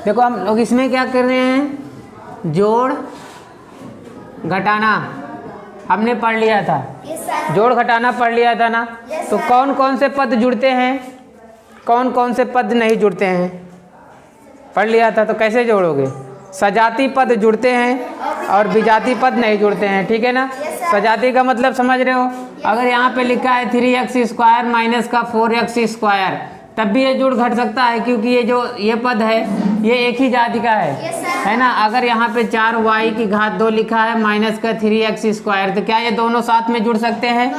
देखो हम लोग इसमें क्या कर रहे हैं, जोड़ घटाना हमने पढ़ लिया था, जोड़ घटाना पढ़ लिया था ना। तो कौन कौन से पद जुड़ते हैं, कौन कौन से पद नहीं जुड़ते हैं, पढ़ लिया था। तो कैसे जोड़ोगे, सजाती पद जुड़ते हैं और विजाती पद नहीं जुड़ते हैं, ठीक है ना। सजाती का मतलब समझ रहे हो, अगर यहाँ पे लिखा है 3x² माइनस का 4x², तब भी ये जुड़ घट सकता है, क्योंकि ये जो ये पद है ये एक ही जाति का है ना। अगर यहाँ पे 4y² लिखा है माइनस का 3x², तो क्या ये दोनों साथ में जुड़ सकते हैं,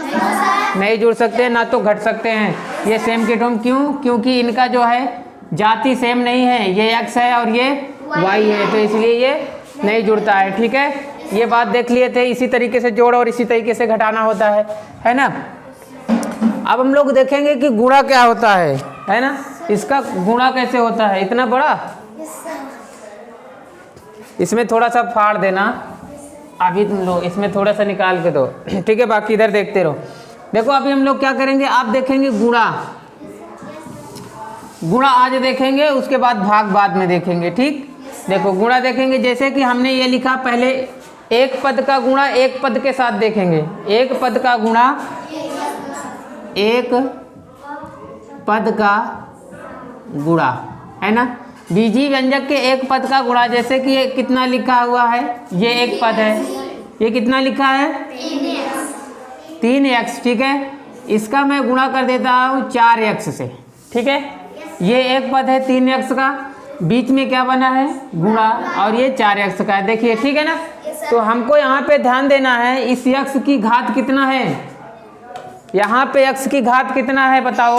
नहीं जुड़ सकते, ना तो घट सकते हैं। ये सेम के टर्म क्यों, क्योंकि इनका जो है जाति सेम नहीं है, ये x है और ये y है, तो इसलिए ये नहीं जुड़ता है, ठीक है। ये बात देख लिए थे, इसी तरीके से जोड़ और इसी तरीके से घटाना होता है ना। अब हम लोग देखेंगे कि गुणा क्या होता है ना। इसका गुणा कैसे होता है, इतना बड़ा, इसमें थोड़ा सा फाड़ देना, अभी तुम लोग इसमें थोड़ा सा निकाल के दो, ठीक है, बाकी इधर देखते रहो। देखो अभी हम लोग क्या करेंगे, आप देखेंगे गुणा, गुणा आज देखेंगे, उसके बाद भाग बाद में देखेंगे, ठीक। देखो गुणा देखेंगे, जैसे कि हमने ये लिखा, पहले एक पद का गुणा एक पद के साथ देखेंगे, एक पद का गुणा एक पद का गुणा, है ना। बीजी व्यंजक के एक पद का गुणा, जैसे कि ये कितना लिखा हुआ है, ये एक पद है, ये कितना लिखा है 3x, ठीक है। इसका मैं गुणा कर देता हूँ 4x से, ठीक है। ये एक पद है 3x का, बीच में क्या बना है गुणा, और ये 4x का है, देखिए, ठीक है ना। तो हमको यहाँ पे ध्यान देना है, इस x की घात कितना है, यहाँ पे x की घात कितना है बताओ,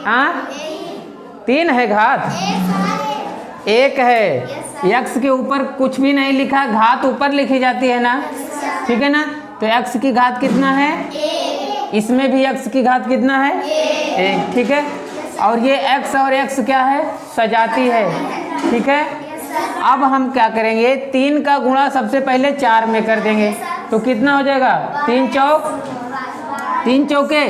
हाँ 3 है घात, 1 है। x के ऊपर कुछ भी नहीं लिखा, घात ऊपर लिखी जाती है ना, ठीक है ना। तो x की घात कितना है, इसमें भी x की घात कितना है 1, ठीक है। और ये x और x क्या है, सजाती है, ठीक है। अब हम क्या करेंगे, 3 का गुणा सबसे पहले 4 में कर देंगे, तो कितना हो जाएगा 3 चौके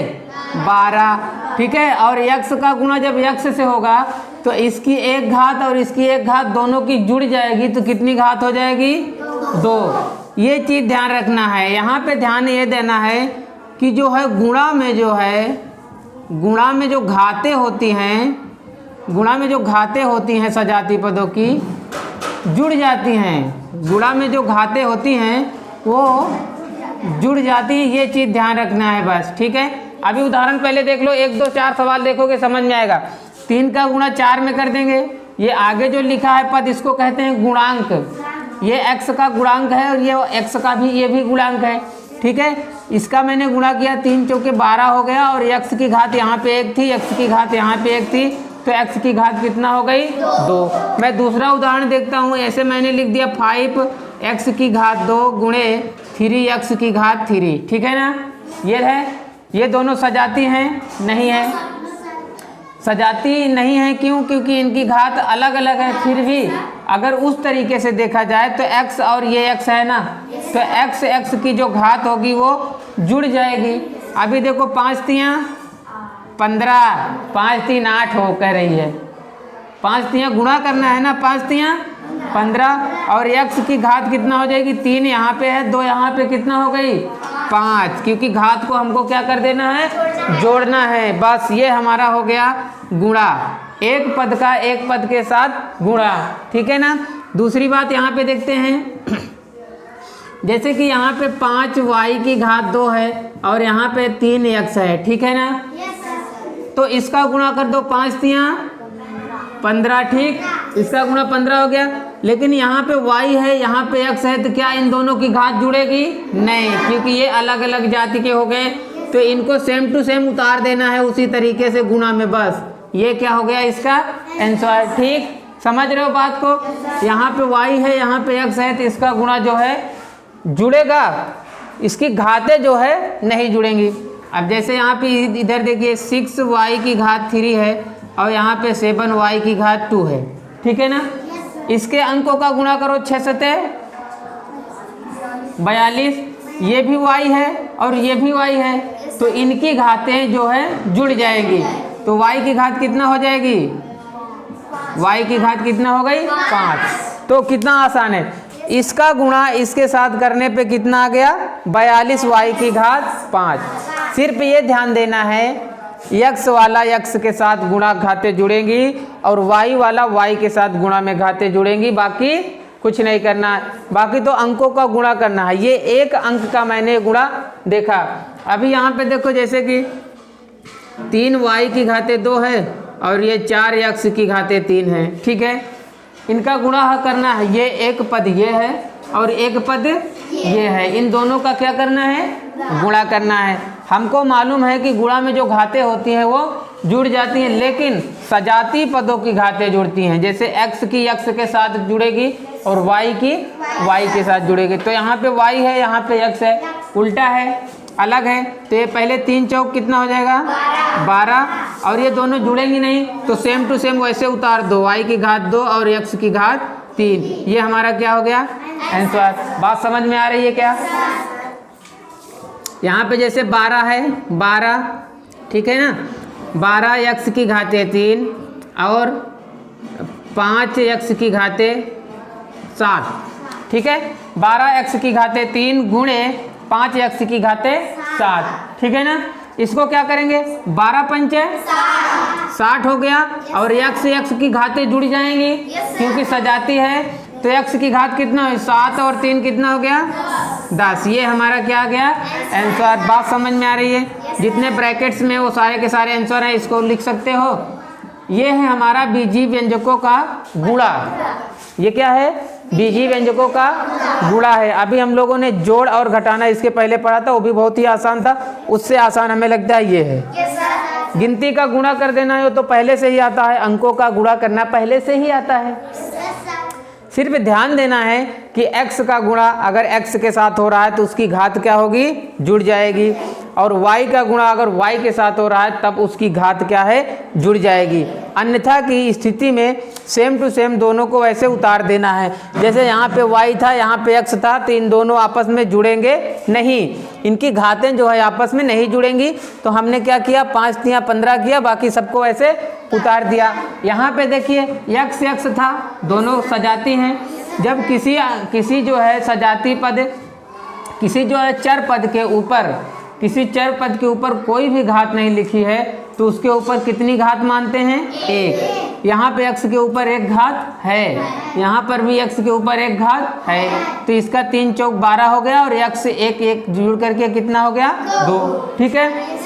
12, ठीक है। और x का गुणा जब x से होगा तो इसकी एक घात और इसकी एक घात दोनों की जुड़ जाएगी, तो कितनी घात हो जाएगी 2। ये चीज़ ध्यान रखना है, यहाँ पे ध्यान ये देना है कि जो है गुणा में जो है, गुणा में जो घातें होती हैं, गुणा में जो घातें होती हैं सजाती पदों की जुड़ जाती हैं, गुणा में जो घातें होती हैं वो जुड़ जाती हैं, ये चीज़ ध्यान रखना है बस, ठीक है। अभी उदाहरण पहले देख लो, 1 2 4 सवाल देखोगे समझ में आएगा। 3 का गुणा 4 में कर देंगे, ये आगे जो लिखा है पद इसको कहते हैं गुणांक, ये x का गुणांक है और ये x का भी, ये भी गुणांक है, ठीक है। इसका मैंने गुणा किया, 3 चौके 12 हो गया, और x की घात यहाँ पे 1 थी, x की घात यहाँ पे 1 थी, तो x की घात कितना हो गई 2। मैं दूसरा उदाहरण देखता हूँ, ऐसे मैंने लिख दिया 5x की घात 2 गुणे 3x की घात 3, ठीक है ना। ये है, ये दोनों सजाती हैं, नहीं है, सजाती नहीं है, क्यों, क्योंकि इनकी घात अलग अलग है। फिर भी अगर उस तरीके से देखा जाए तो x और ये x है ना, तो x की जो घात होगी वो जुड़ जाएगी। अभी देखो 5 तियाँ 15, 5 3 8 हो कह रही है, 5 तियाँ गुणा करना है ना, 5 तियाँ 15, और x की घात कितना हो जाएगी 3 यहाँ पे है, 2 यहाँ पे, कितना हो गई 5, क्योंकि घात को हमको क्या कर देना है, जोड़ना है, बस ये हमारा हो गया गुणा, एक पद का एक पद के साथ गुणा, ठीक है ना। दूसरी बात यहाँ पे देखते हैं, जैसे कि यहाँ पे 5y की घात 2 है और यहाँ पे 3x है, ठीक है ना। तो इसका गुणा कर दो, 5 तियाँ 15, ठीक, इसका गुणा 15 हो गया। लेकिन यहाँ पे y है, यहाँ पे x है, तो क्या इन दोनों की घात जुड़ेगी, नहीं, क्योंकि ये अलग अलग जाति के हो गए, तो इनको सेम टू सेम उतार देना है उसी तरीके से गुणा में, बस ये क्या हो गया इसका आंसर, ठीक, समझ रहे हो बात को। यहाँ पे y है, यहाँ पे x है, तो इसका गुणा जो है जुड़ेगा, इसकी घातें जो है नहीं जुड़ेंगी। अब जैसे यहाँ पे इधर देखिए 6y की घात 3 है और यहाँ पे 7y की घात 2 है, ठीक है ना। इसके अंकों का गुणा करो, 6 सते 42, ये भी y है और ये भी y है, तो इनकी घातें जो है जुड़ जाएगी, तो y की घात कितना हो जाएगी y की घात कितना हो गई 5। तो कितना आसान है, इसका गुणा इसके साथ करने पे कितना आ गया 42 y की घात 5। सिर्फ ये ध्यान देना है x वाला x के साथ गुणा घातें जुड़ेंगी और y वाला y के साथ गुणा में घातें जुड़ेंगी, बाकी कुछ नहीं करना है। बाकी तो अंकों का गुणा करना है। ये एक अंक का मैंने गुणा देखा। अभी यहाँ पे देखो जैसे कि 3y की घातें 2 है और ये 4x की घातें 3 है, ठीक है। इनका गुणा करना है, ये एक पद ये है और एक पद ये है, इन दोनों का क्या करना है गुणा करना है। हमको मालूम है कि गुणा में जो घातें होती हैं वो जुड़ जाती हैं, लेकिन सजाती पदों की घातें जुड़ती हैं। जैसे x की x के साथ जुड़ेगी और y की y के साथ जुड़ेगी। तो यहाँ पे y है, यहाँ पे x है, उल्टा है, अलग है। तो ये पहले 3 चौक कितना हो जाएगा 12 और ये दोनों जुड़ेंगी नहीं, तो सेम टू सेम वैसे उतार दो, y की घात 2 और x की घात 3। ये हमारा क्या हो गया आंसर। बात समझ में आ रही है क्या? यहाँ पे जैसे 12 है, 12 ठीक है ना, 12x की घातें 3 और 5x की घातें 7, ठीक है। 12x की घातें 3 गुणे 5x की घातें 7, ठीक है ना। इसको क्या करेंगे 12 पंचे 60 हो गया और x की घातें जुड़ जाएंगी क्योंकि सजाती है। तो x की घात कितना है 7 और 3 कितना हो गया 10। ये हमारा क्या आ गया आंसर। बात समझ में आ रही है? जितने ब्रैकेट्स में वो सारे के सारे आंसर हैं, इसको लिख सकते हो। ये है हमारा बीजीय व्यंजकों का गुणा। ये क्या है बीजीय व्यंजकों का गुणा है। अभी हम लोगों ने जोड़ और घटाना इसके पहले पढ़ा था, वो भी बहुत ही आसान था। उससे आसान हमें लगता है ये है। गिनती का गुणा कर देना है तो पहले से ही आता है, अंकों का गुणा करना पहले से ही आता है। सिर्फ ध्यान देना है कि x का गुणा अगर x के साथ हो रहा है तो उसकी घात क्या होगी जुड़ जाएगी, और y का गुणा अगर y के साथ हो रहा है तब उसकी घात क्या है जुड़ जाएगी। अन्यथा की स्थिति में सेम टू सेम दोनों को वैसे उतार देना है। जैसे यहाँ पे y था, यहाँ पे x था, तो इन दोनों आपस में जुड़ेंगे नहीं, इनकी घातें जो है आपस में नहीं जुड़ेंगी। तो हमने क्या किया 5 दिया 15 किया, बाकी सबको ऐसे उतार दिया। यहाँ पे देखिए x था, दोनों सजाती हैं। जब किसी जो है सजाती पद, किसी जो है चर पद के ऊपर, किसी चर पद के ऊपर कोई भी घात नहीं लिखी है तो उसके ऊपर कितनी घात मानते हैं 1। यहाँ पे x के ऊपर 1 घात है, यहाँ पर भी x के ऊपर 1 घात है, तो इसका 3 चौक 12 हो गया और x 1 1 जुड़ करके कितना हो गया 2, ठीक है।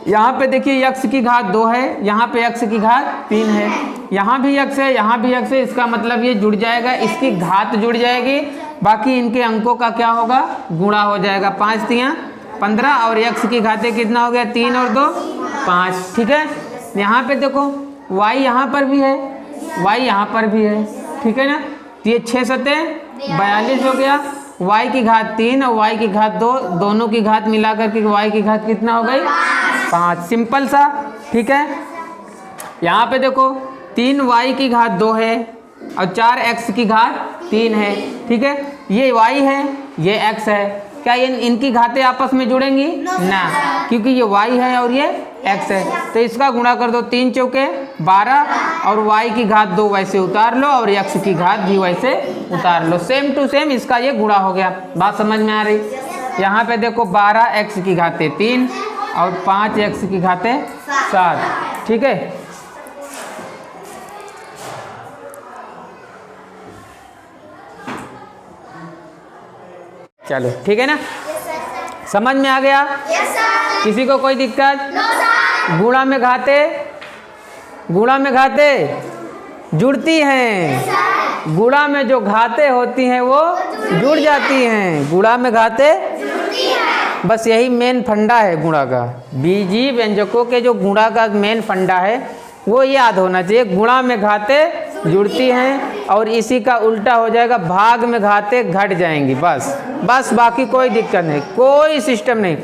यहाँ पे देखिए x की घात 2 है, यहाँ पे x की घात 3 है, यहाँ भी x है, यहाँ भी x है। इसका मतलब ये जुड़ जाएगा, इसकी घात जुड़ जाएगी, बाकी इनके अंकों का क्या होगा गुणा हो जाएगा। 5 3 15 और x की घातें कितना हो गया 3 और 2 5, ठीक है। यहाँ पे देखो y यहाँ पर भी है, y यहाँ पर भी है, ठीक है ना। ये 6 सतह 42 हो गया, y की घात 3 और y की घात 2, दोनों की घात मिला करके y की घात कितना हो गई 5। सिंपल सा, ठीक है। यहाँ पे देखो 3y की घात 2 है और 4x की घात 3 है, ठीक है। ये y है, ये x है, क्या ये इनकी घातें आपस में जुड़ेंगी ना, क्योंकि ये y है और ये x है। तो इसका गुणा कर दो, 3 चौके 12 और y की घात 2 वैसे उतार लो और x की घात भी वैसे उतार लो। सेम टू सेम इसका ये गुणा हो गया। बात समझ में आ रही? यहाँ पे देखो 12x की घातें 3 और 5x की घातें 7, ठीक है। चलो ठीक है ना, समझ में आ गया? किसी को कोई दिक्कत? गुणा में घातें जुड़ती हैं, गुणा में जो घातें होती हैं वो जुड़ जाती हैं, गुणा में घातें। बस यही मेन फंडा है गुणा का। बीजीय व्यंजकों के जो गुणा का मेन फंडा है वो याद होना चाहिए। गुणा में घातें जुड़ती हैं और इसी का उल्टा हो जाएगा, भाग में घातें घट जाएंगी। बस बाकी कोई दिक्कत नहीं, कोई सिस्टम नहीं।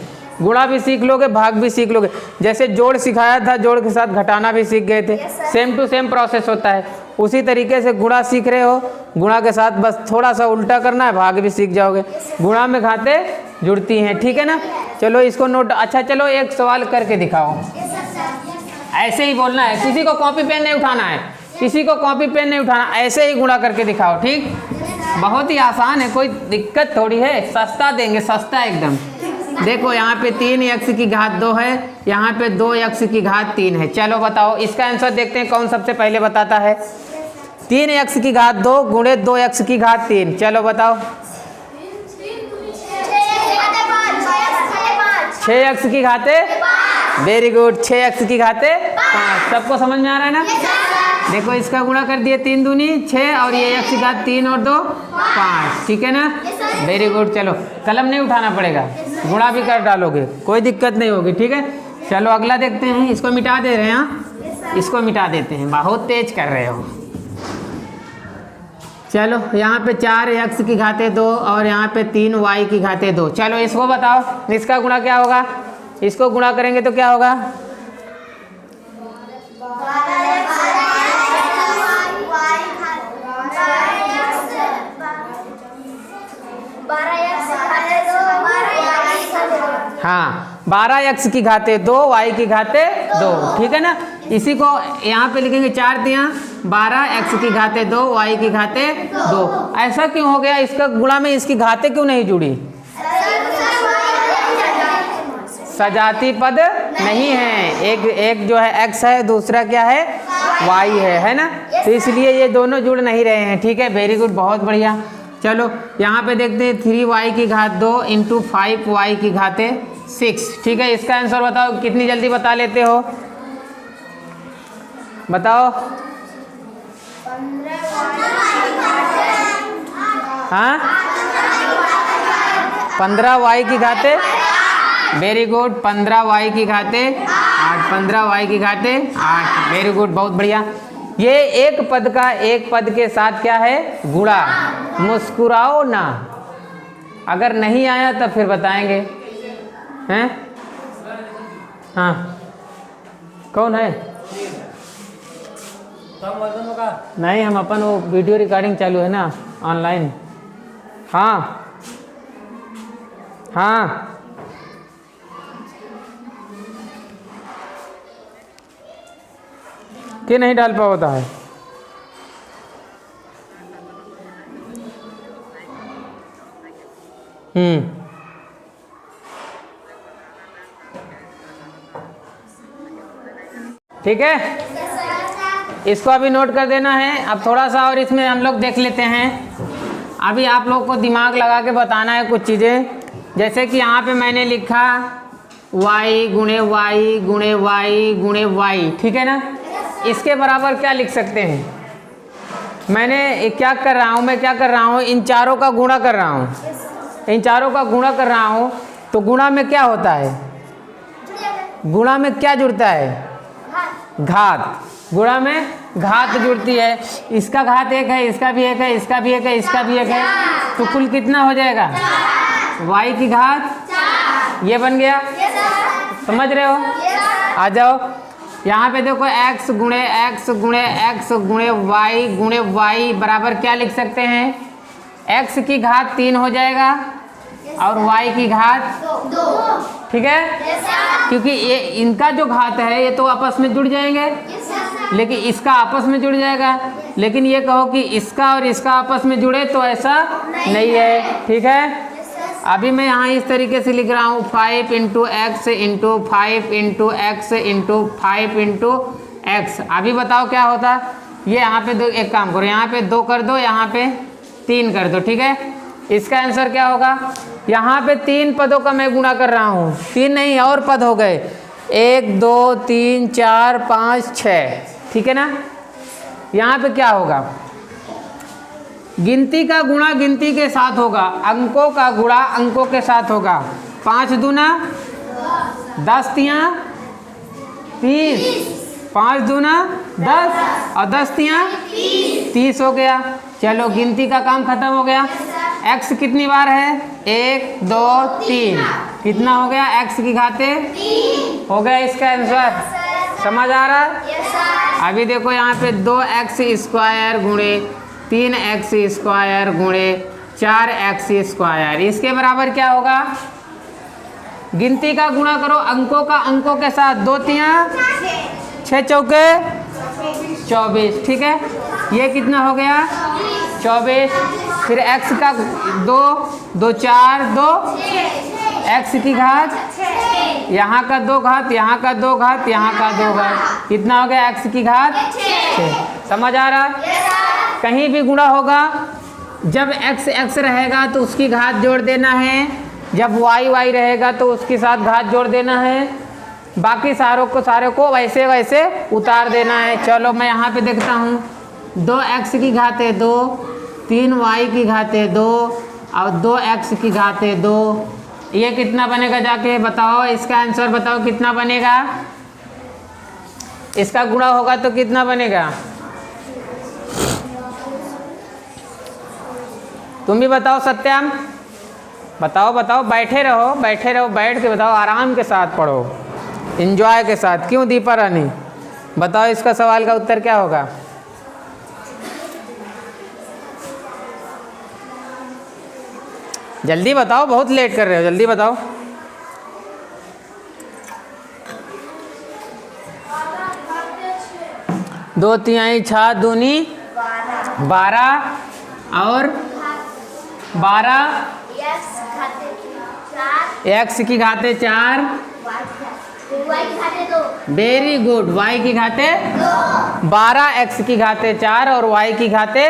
गुणा भी सीख लोगे, भाग भी सीख लोगे। जैसे जोड़ सिखाया था, जोड़ के साथ घटाना भी सीख गए थे। सेम टू सेम प्रोसेस होता है। उसी तरीके से गुणा सीख रहे हो, गुणा के साथ बस थोड़ा सा उल्टा करना है, भाग भी सीख जाओगे। गुणा में घातें जुड़ती हैं, ठीक है ना। चलो इसको नोट। अच्छा चलो एक सवाल करके दिखाओ, ऐसे ही बोलना है, किसी को कॉपी पेन नहीं उठाना है। किसी को कॉपी पेन नहीं उठाना, ऐसे ही गुणा करके दिखाओ। ठीक, बहुत ही आसान है, कोई दिक्कत थोड़ी है, सस्ता देंगे, सस्ता एकदम। देखो यहाँ पे 3x की घात 2 है, यहाँ पे 2x की घात 3 है। चलो बताओ इसका आंसर देखते हैं कौन सबसे पहले बताता है। 3x की घात 2 गुणे 2x की घात 3। चलो बताओ। 6x की घाते, वेरी गुड, 6x की घाते 5। सबको समझ में आ रहा है ना? देखो इसका गुणा कर दिए, 3 दूनी 6 और ये x की घात 3 और 2 5। ठीक है ना? Very good. चलो कलम नहीं उठाना पड़ेगा, गुणा भी कर डालोगे, कोई दिक्कत नहीं होगी। ठीक है, चलो अगला देखते हैं। इसको मिटा दे रहे हैं, इसको मिटा देते हैं, बहुत तेज कर रहे हो। चलो यहाँ पे 4x की घाते 2 और यहाँ पे 3y की घाते 2। चलो इसको बताओ, इसका गुणा क्या होगा? इसको गुणा करेंगे तो क्या होगा? हाँ, 12x की घाते 2 y की घाते 2। ठीक है ना? इसी को यहाँ पे लिखेंगे 4 दिया 12x की घाते 2 y की घाते 2। ऐसा क्यों हो गया? इसका गुणा में इसकी घाते क्यों नहीं जुड़ी? सजाती पद नहीं है। एक जो है x है, दूसरा क्या है? y है ना? तो इसलिए ये दोनों जुड़ नहीं रहे हैं। ठीक है, वेरी गुड, बहुत बढ़िया। चलो यहाँ पे देखते हैं 3y की घात 2 इंटू 5y की घाते 6। ठीक है, इसका आंसर बताओ, कितनी जल्दी बता लेते हो? बताओ। हाँ, 15y की घाते, वेरी गुड, 15y की घाते 8, 15y की घाते 8। वेरी गुड, बहुत बढ़िया। ये एक पद का एक पद के साथ क्या है? गुणा। मुस्कुराओ ना, अगर नहीं आया तो फिर बताएंगे। हैं? हाँ, कौन है? नहीं, हम अपन वो वीडियो रिकॉर्डिंग चालू है ना ऑनलाइन। हाँ हाँ, कि नहीं डाल पाता है? ठीक है, इसको अभी नोट कर देना है। अब थोड़ा सा और इसमें हम लोग देख लेते हैं। अभी आप लोग को दिमाग लगा के बताना है कुछ चीज़ें, जैसे कि यहाँ पे मैंने लिखा y गुणे y गुणे y गुणे y। ठीक है ना? इसके बराबर क्या लिख सकते हैं? मैंने क्या कर रहा हूँ, मैं क्या कर रहा हूँ, इन चारों का गुणा कर रहा हूँ, इन चारों का गुणा कर रहा हूँ। तो गुणा में क्या होता है? गुणा में क्या जुड़ता है? घात। गुणा में घात जुड़ती है। इसका घात 1 है, इसका भी 1 है, इसका भी 1 है, इसका भी 1 है, तो कुल कितना हो जाएगा? y की घात, ये बन गया। समझ रहे हो? आ जाओ, यहाँ पे देखो x गुणे x गुणे x गुणे y गुणे y बराबर क्या लिख सकते हैं? x की घात 3 हो जाएगा और y की घात 2। ठीक है, क्योंकि ये इनका जो घात है ये तो आपस में जुड़ जाएंगे, लेकिन इसका आपस में जुड़ जाएगा। लेकिन ये कहो कि इसका और इसका आपस में जुड़े, तो ऐसा नहीं है। ठीक है, अभी मैं यहाँ इस तरीके से लिख रहा हूँ 5 into x into 5 into x into 5 into x. अभी बताओ क्या होता? ये यहाँ पे दो, एक काम करो, यहाँ पे 2 कर दो, यहाँ पे 3 कर दो। ठीक है, इसका आंसर क्या होगा? यहाँ पे 3 पदों का मैं गुणा कर रहा हूँ, 3 नहीं और पद हो गए, 1 2 3 4 5 6। ठीक है ना? यहाँ पे क्या होगा? गिनती का गुणा गिनती के साथ होगा, अंकों का गुणा अंकों के साथ होगा। 5 दूना 10 तियाँ 30, 5 दूना 10 और 10 तियाँ 30 हो गया। चलो गिनती का काम खत्म हो गया। x कितनी बार है? 1 2 3। कितना हो गया? x की घाते 3 हो गया इसका आंसर। समझ आ रहा है? अभी देखो यहाँ पे 2x स्क्वायर गुणे 3x स्क्वायर गुणे 4x स्क्वायर, इसके बराबर क्या होगा? गिनती का गुणा करो अंकों का अंकों के साथ। 2 तियाँ 6 चौके 24, ठीक है। ये कितना हो गया 24। फिर x का 2, 2 4 2 x की घात, यहाँ का 2 घात, यहाँ का 2 घात, यहाँ का 2 घात, कितना हो गया x की घात 6। समझ आ रहा? कहीं भी गुणा होगा जब x x रहेगा तो उसकी घात जोड़ देना है, जब y y रहेगा तो उसके साथ घात जोड़ देना है, बाकी सारे को वैसे वैसे उतार देना है। चलो मैं यहाँ पे देखता हूँ, 2x की घात है 2, 3y की घात है 2 और 2x की घात है 2। ये कितना बनेगा जाके बताओ, इसका आंसर बताओ कितना बनेगा। इसका गुणा होगा तो कितना बनेगा, तुम भी बताओ सत्यम, बताओ बताओ, बैठे रहो बैठ के बताओ, आराम के साथ पढ़ो, एंजॉय के साथ। क्यों दीपा रानी, बताओ इसका सवाल का उत्तर क्या होगा। जल्दी बताओ, बहुत लेट कर रहे हो, जल्दी बताओ। दो तिहाई 6 दूनी 12 और 12 x की घाते 4, वेरी गुड, y की घाते 12, x की घाते 4 और y की घाते,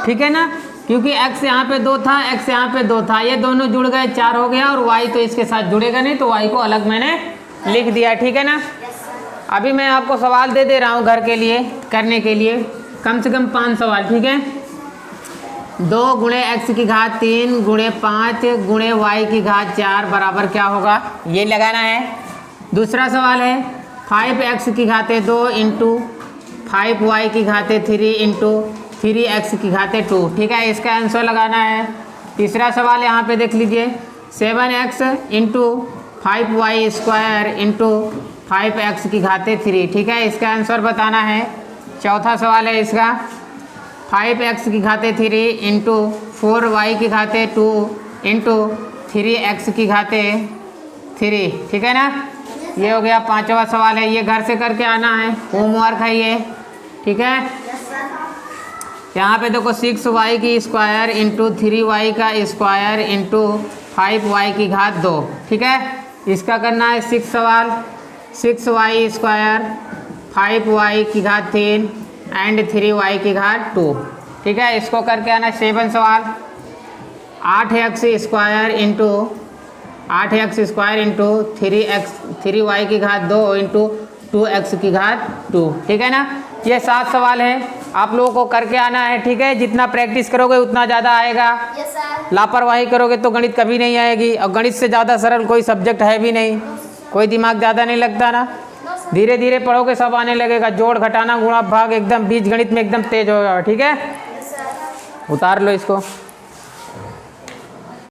ठीक है ना, क्योंकि x यहाँ पे 2 था, x यहाँ पे 2 था, ये दोनों जुड़ गए 4 हो गया, और y तो इसके साथ जुड़ेगा नहीं, तो y को अलग मैंने लिख दिया, ठीक है ना। अभी मैं आपको सवाल दे रहा हूँ घर के लिए करने के लिए, कम से कम 5 सवाल, ठीक है। 2 गुणे x की घात 3 गुणे 5 गुणे y की घात 4 बराबर क्या होगा, ये लगाना है। दूसरा सवाल है 5x की घाते 2 इंटू 5y की घाते 3 इंटू 3x की घाते 2, ठीक है, इसका आंसर लगाना है। तीसरा सवाल यहाँ पे देख लीजिए, 7x into 5y square into 5x की घाते 3, ठीक है, इसका आंसर बताना है। चौथा सवाल है इसका 5x की घाते 3 इंटू 4y की घाते 2 इंटू 3x की घाते 3, ठीक है ना। ये हो गया 5वां सवाल है, ये घर से करके आना है, होमवर्क है ये, ठीक है। यहाँ पे देखो 6y की स्क्वायर इंटू 3y का स्क्वायर इंटू 5y की घात 2, ठीक है, इसका करना है 6 सवाल। 6y स्क्वायर 5y की घात 3 एंड 3y की घात 2, ठीक है, इसको करके आना 7 सवाल। 8x स्क्वायर इंटू 3y की घात 2 इंटू 2x की घात 2, ठीक है ना। ये 7 सवाल है, आप लोगों को करके आना है, ठीक है। जितना प्रैक्टिस करोगे उतना ज़्यादा आएगा। लापरवाही करोगे तो गणित कभी नहीं आएगी, और गणित से ज़्यादा सरल कोई सब्जेक्ट है भी नहीं, कोई दिमाग ज़्यादा नहीं लगता ना। धीरे धीरे पढ़ोगे सब आने लगेगा, जोड़ घटाना गुणा भाग एकदम बीज गणित में एकदम तेज होगा, ठीक है। उतार लो इसको।